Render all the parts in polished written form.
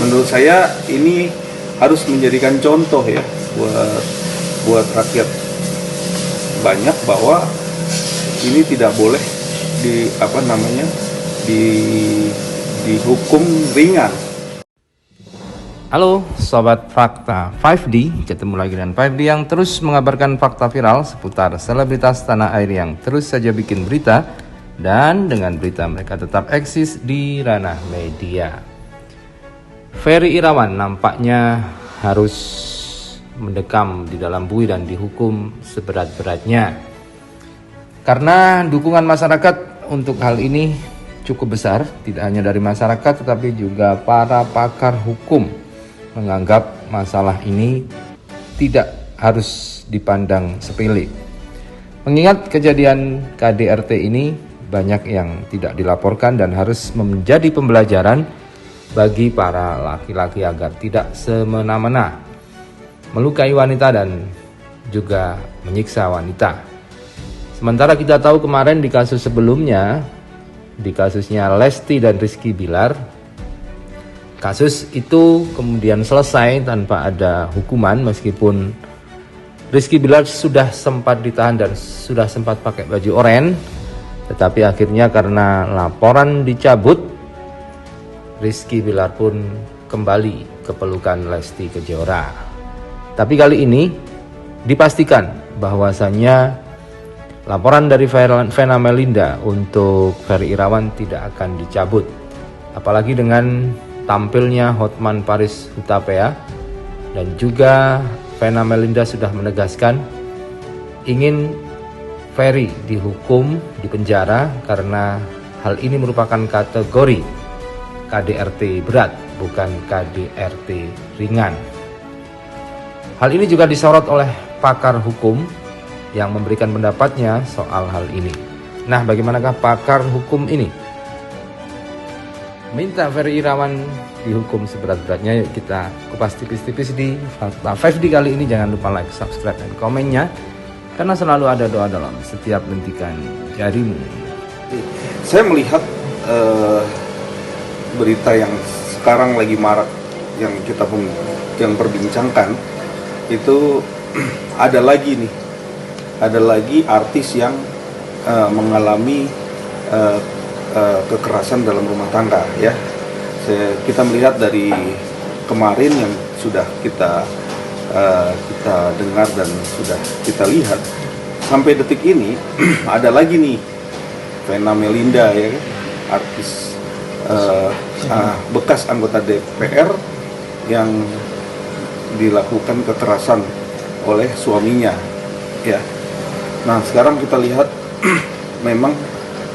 menurut saya ini harus menjadikan contoh ya buat rakyat banyak, bahwa ini tidak boleh dihukum ringan. Halo Sobat Fakta 5D, ketemu lagi dengan 5D yang terus mengabarkan fakta viral seputar selebritas tanah air yang terus saja bikin berita, dan dengan berita mereka tetap eksis di ranah media. Ferry Irawan nampaknya harus mendekam di dalam bui dan dihukum seberat-beratnya, karena dukungan masyarakat untuk hal ini cukup besar, tidak hanya dari masyarakat tetapi juga para pakar hukum menganggap masalah ini tidak harus dipandang sepele. Mengingat kejadian KDRT ini banyak yang tidak dilaporkan dan harus menjadi pembelajaran bagi para laki-laki agar tidak semena-mena melukai wanita dan juga menyiksa wanita. Sementara kita tahu kemarin di kasus sebelumnya, di kasusnya Lesti dan Rizky Bilar, kasus itu kemudian selesai tanpa ada hukuman, meskipun Rizky Bilar sudah sempat ditahan dan sudah sempat pakai baju oranye, tetapi akhirnya karena laporan dicabut, Rizky Bilar pun kembali ke pelukan Lesti Kejora. Tapi kali ini dipastikan bahwasannya laporan dari Vena Melinda untuk Ferry Irawan tidak akan dicabut, apalagi dengan tampilnya Hotman Paris Hutapea, dan juga Vena Melinda sudah menegaskan ingin Ferry dihukum di penjara karena hal ini merupakan kategori KDRT berat, bukan KDRT ringan. Hal ini juga disorot oleh pakar hukum yang memberikan pendapatnya soal hal ini. Nah, bagaimanakah pakar hukum ini minta Ferry Irawan dihukum seberat-beratnya? Yuk kita kupas tipis-tipis di Fakta 5D kali ini. Jangan lupa like, subscribe, dan komennya, karena selalu ada doa dalam setiap lentikan jarimu. Saya melihat berita yang sekarang lagi marak yang kita perbincangkan itu ada lagi artis yang mengalami kekerasan dalam rumah tangga ya. Kita melihat dari kemarin yang sudah kita dengar dan sudah kita lihat sampai detik ini ada lagi nih Vena Melinda ya, artis bekas anggota DPR yang dilakukan kekerasan oleh suaminya ya. Nah, sekarang kita lihat memang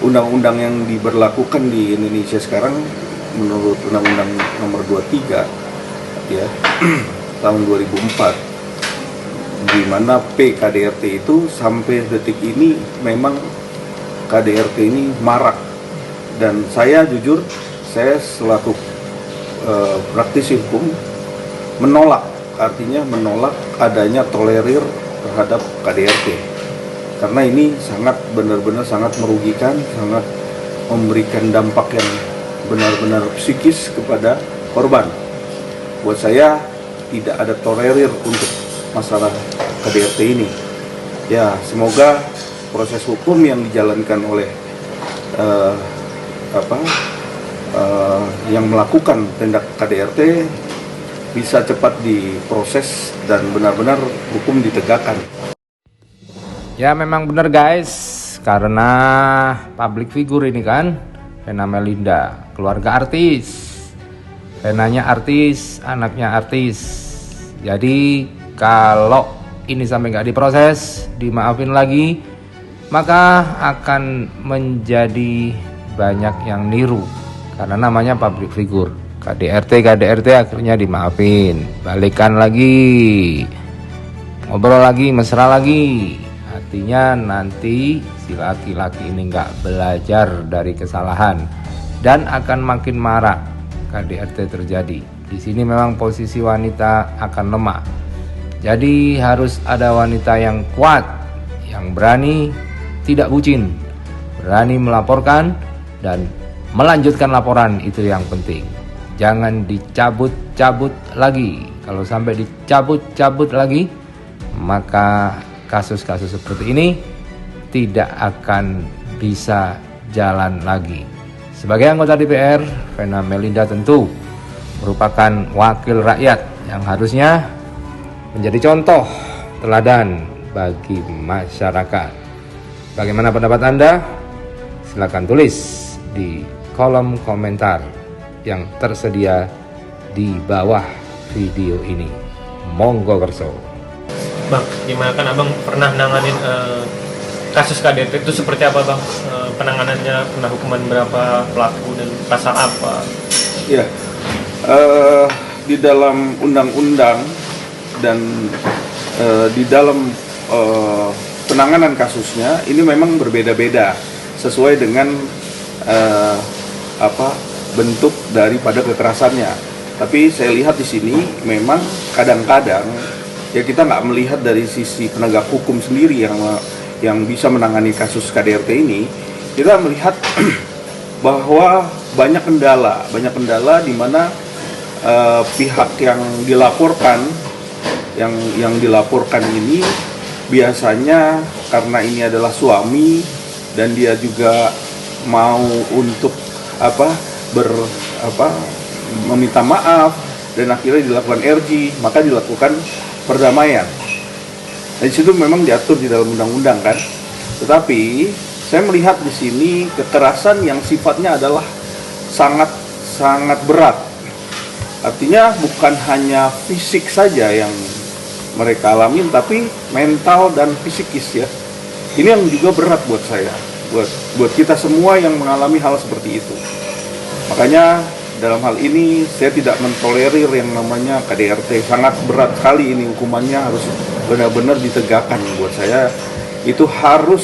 undang-undang yang diberlakukan di Indonesia sekarang menurut Undang-Undang Nomor 23 ya tahun 2004, di mana PKDRT itu sampai detik ini memang KDRT ini marak, dan saya jujur, saya selaku praktisi hukum menolak adanya tolerir terhadap KDRT. Karena ini benar-benar sangat merugikan, sangat memberikan dampak yang benar-benar psikis kepada korban. Buat saya tidak ada tolerir untuk masalah KDRT ini. Ya, semoga proses hukum yang dijalankan oleh yang melakukan tindak KDRT bisa cepat diproses dan benar-benar hukum ditegakkan. Ya, memang benar guys, karena public figure ini kan, Vena Melinda, keluarga artis, Venanya artis, anaknya artis. Jadi kalau ini sampai nggak diproses, dimaafin lagi, maka akan menjadi banyak yang niru, karena namanya public figure. KDRT akhirnya dimaafin, balikan lagi, ngobrol lagi, mesra lagi. Artinya nanti si laki-laki ini nggak belajar dari kesalahan dan akan makin marak KDRT terjadi. Di sini memang posisi wanita akan lemah. Jadi harus ada wanita yang kuat, yang berani, tidak bucin, berani melaporkan dan melanjutkan laporan, itu yang penting. jangan dicabut-cabut lagi. Kalau sampai dicabut-cabut lagi, maka kasus-kasus seperti ini tidak akan bisa jalan lagi. Sebagai anggota DPR, Vena Melinda tentu merupakan wakil rakyat yang harusnya menjadi contoh teladan bagi masyarakat. Bagaimana pendapat Anda? Silakan tulis di kolom komentar yang tersedia di bawah video ini. Monggo kerso. Bang, gimana kan abang pernah nanganin kasus KDRT itu seperti apa bang? Penanganannya, kena hukuman berapa, pelaku dan pasal apa? Ya, di dalam undang-undang dan di dalam penanganan kasusnya ini memang berbeda-beda sesuai dengan bentuk daripada kekerasannya. Tapi saya lihat di sini memang kadang-kadang ya kita nggak melihat dari sisi penegak hukum sendiri yang bisa menangani kasus KDRT ini. Kita melihat bahwa banyak kendala di mana pihak yang dilaporkan ini biasanya karena ini adalah suami dan dia juga mau untuk meminta maaf dan akhirnya dilakukan RG, maka dilakukan perdamaian. Di situ memang diatur di dalam undang-undang kan. Tetapi saya melihat di sini kekerasan yang sifatnya adalah sangat berat. Artinya bukan hanya fisik saja yang mereka alami, tapi mental dan psikis ya. Ini yang juga berat buat saya, buat kita semua yang mengalami hal seperti itu. Makanya dalam hal ini saya tidak mentolerir yang namanya KDRT. Sangat berat sekali ini hukumannya, harus benar-benar ditegakkan. Buat saya itu harus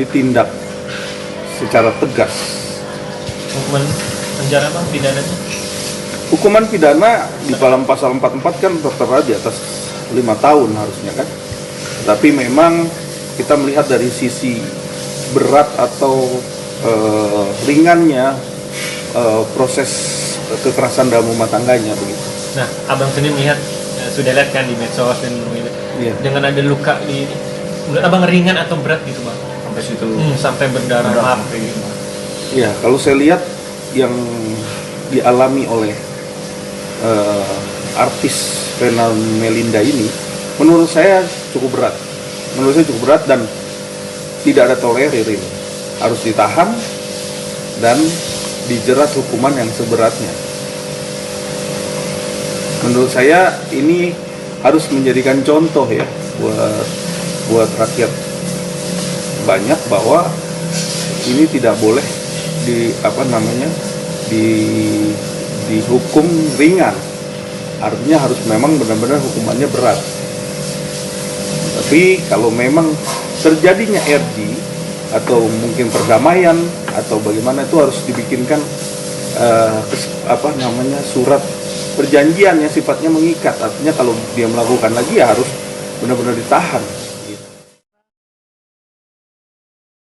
ditindak secara tegas. Hukuman penjara bang, pidananya? Hukuman pidana di dalam pasal 44 kan tertera di atas 5 tahun harusnya kan. Tapi memang kita melihat dari sisi berat atau ringannya proses kekerasan dalam rumah tangganya begitu. Nah, abang sendiri melihat sudah lihat kan di medsos dan Iya. dengan ada luka di ini, menurut abang ringan atau berat gitu bang? Sampai situ Sampai berdarah gitu. Ya, kalau saya lihat yang dialami oleh artis Vena Melinda ini, menurut saya cukup berat. Dan tidak ada tolerir ini. Harus ditahan dan dijerat hukuman yang seberatnya. Menurut saya ini harus menjadikan contoh ya buat rakyat banyak bahwa ini tidak boleh dihukum ringan. Artinya harus memang benar-benar hukumannya berat. Tapi kalau memang terjadinya RG atau mungkin perdamaian atau bagaimana, itu harus dibikinkan surat perjanjian yang sifatnya mengikat. Artinya kalau dia melakukan lagi ya harus benar-benar ditahan.